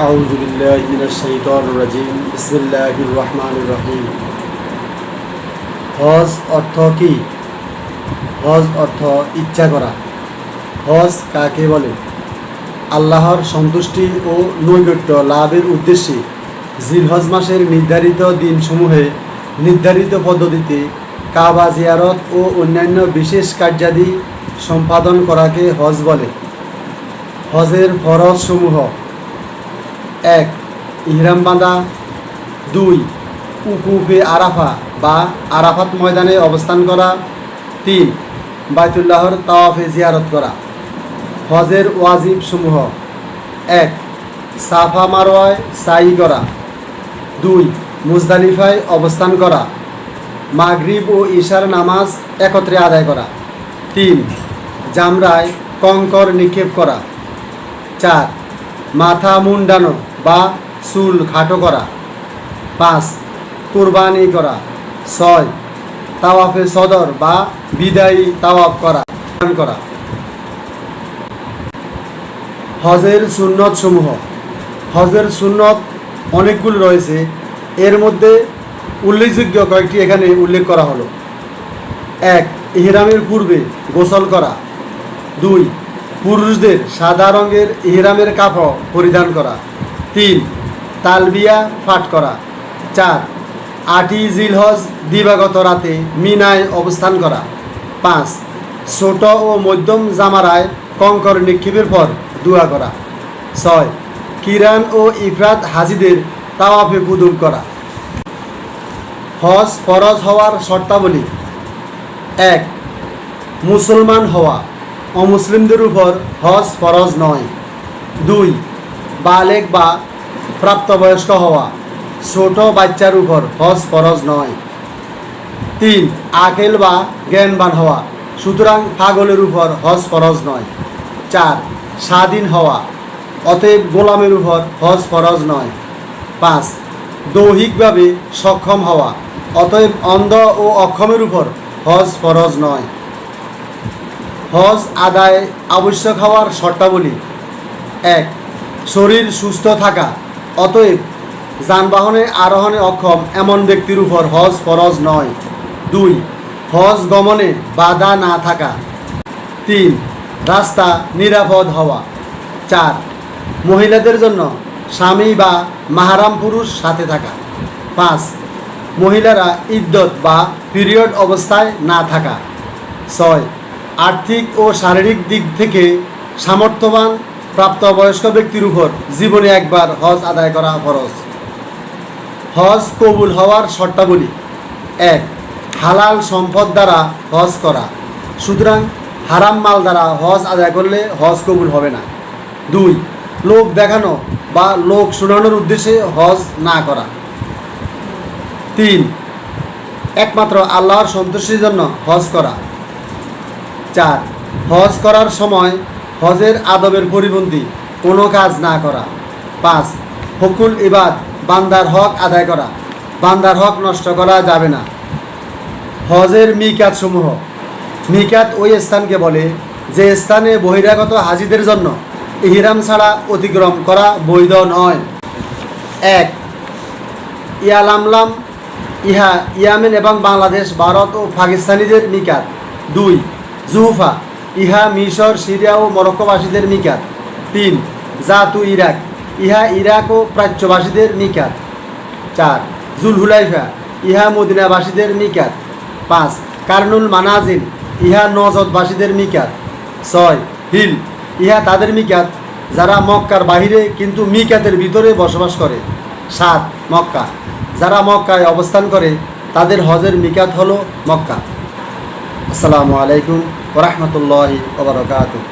আউযু বিল্লাহি মিনাশ শাইতানির রাজিম। বিসমিল্লাহির রহমানির রহিম। হজ অর্থ কি? হজ অর্থ ইচ্ছা করা। হজ কাকে বলে? আল্লাহর সন্তুষ্টি ও নৈকট্য লাভের উদ্দেশ্যে জিলহজ মাসের নির্ধারিত দিনসমূহে নির্ধারিত পদ্ধতিতে কাবা জিয়ারত ও অন্যান্য বিশেষ কার্যাদি সম্পাদন করাকে হজ বলে। হজের ফরজসমূহ: 1. ইহরাম বাঁধা। 2. উকুফে আরাফা বা আরাফাত ময়দানে অবস্থান করা। 3. বাইতুল্লাহর তাওয়াফে জিয়ারত করা। হজের ওয়াজিবসমূহ: 1. সাফা মারওয়ায় সাই করা। 2. মুজদালিফায় অবস্থান করা। মাগরিব ও ঈশার নামাজ একত্রে আদায় করা। 3. জামরায় কঙ্কর নিক্ষেপ করা। 4. মাথা মুন্ডানো বা চুল খাটো করা। 5. কুরবানি করা। 6. তাওয়াফে সদর বা বিদায়ী তাওয়াফ করা। হজের সুন্নত সমূহ: হজের সুন্নত অনেকগুলো রয়েছে, এর মধ্যে উল্লেখযোগ্য কয়েকটি এখানে উল্লেখ করা হলো। 1. ইহরামের পূর্বে গোসল করা। 2. পুরুষদের সাদা রঙের ইহরামের কাপড় পরিধান করা। 3. তালবিয়া পাঠ করা। 4. 8ই জিলহজ দিবাগত রাতে মিনায় অবস্থান করা। 5. ছোট ও মধ্যম জামারায় কঙ্কর নিক্ষেপের পর দোয়া করা। 6. কিরান ও ইফরাত হাজিদের তাওয়াফে কুদুম করা। হজ ফরজ হওয়ার শর্তাবলী: 1. মুসলমান হওয়া, অমুসলিমদের উপর হজ ফরজ নয়। 2. বালেগ বা প্রাপ্তবয়স্ক হওয়া, ছোট বাচ্চার উপর হজ ফরজ নয়। 3. আকেল বা জ্ঞানবান হওয়া, সুতরাং পাগলের উপর হজ ফরজ নয়। 4. স্বাধীন হওয়া, অতএব গোলামের উপর হজ ফরজ নয়। 5. দৈহিকভাবে সক্ষম হওয়া, অতএব অন্ধ ও অক্ষমের উপর হজ ফরজ নয়। হজ আদায় আবশ্যক হওয়ার শর্তাবলী: 1. শরীর সুস্থ থাকা, অতএব যানবাহনে আরোহণে অক্ষম এমন ব্যক্তির উপর হজ ফরজ নয়। 2. হজ গমনে বাধা না থাকা। 3. রাস্তা নিরাপদ হওয়া। 4. মহিলাদের জন্য স্বামী বা মাহরাম পুরুষ সাথে থাকা। 5. মহিলারা ইদ্যত বা পিরিয়ড অবস্থায় না থাকা। 6. আর্থিক ও শারীরিক দিক থেকে সামর্থ্যবান প্রাপ্তবয়স্ক ব্যক্তির উপর জীবনে একবার হজ আদায় করা ফরজ। হজ কবুল হওয়ার শর্তাবলী: 1. হালাল সম্পদ দ্বারা হজ করা, সুতরাং হারাম মাল দ্বারা হজ আদায় করলে হজ কবুল হবে না। 2. লোক দেখানো বা লোক শোনানোর উদ্দেশ্যে হজ না করা। 3. একমাত্র আল্লাহর সন্তুষ্টির জন্য হজ করা। 4. হজ করার সময় হজের আদবের পরিপন্থী কোনো কাজ না করা। 5. হকুল ইবাদ, বান্দার হক আদায় করা, বান্দার হক নষ্ট করা যাবে না। হজের মিকাত সমূহ: মিকাত ওই স্থানকে বলে যে স্থানে বহিরাগত হাজিদের জন্য ইহরাম ছাড়া অতিক্রম করা বৈধ নয়। 1. ইয়ালামলাম, ইহা ইয়ামেন এবং বাংলাদেশ, ভারত ও পাকিস্তানিদের মিকাত। 2. জুহুফা, ইহা মিশর, সিরিয়া ও মরক্কোবাসীদের মিকাত। 3. জাতু ইরাক, ইহা ইরাক ও প্রাচ্যবাসীদের মিকাত। 4. জুলহুলাইফা, ইহা মদিনাবাসীদের মিকাত। 5. কারনুল মানাজিল, ইহা নজদবাসীদের মিকাত। 6. হিল, ইহা তাদের মিকাত যারা মক্কার বাহিরে কিন্তু মিকাতের ভিতরে বসবাস করে। 7. মক্কা, যারা মক্কায় অবস্থান করে তাদের হজের মিকাত হলো মক্কা। আসসালামু আলাইকুম ওয়া রাহমাতুল্লাহি ওয়া বারাকাতুহু।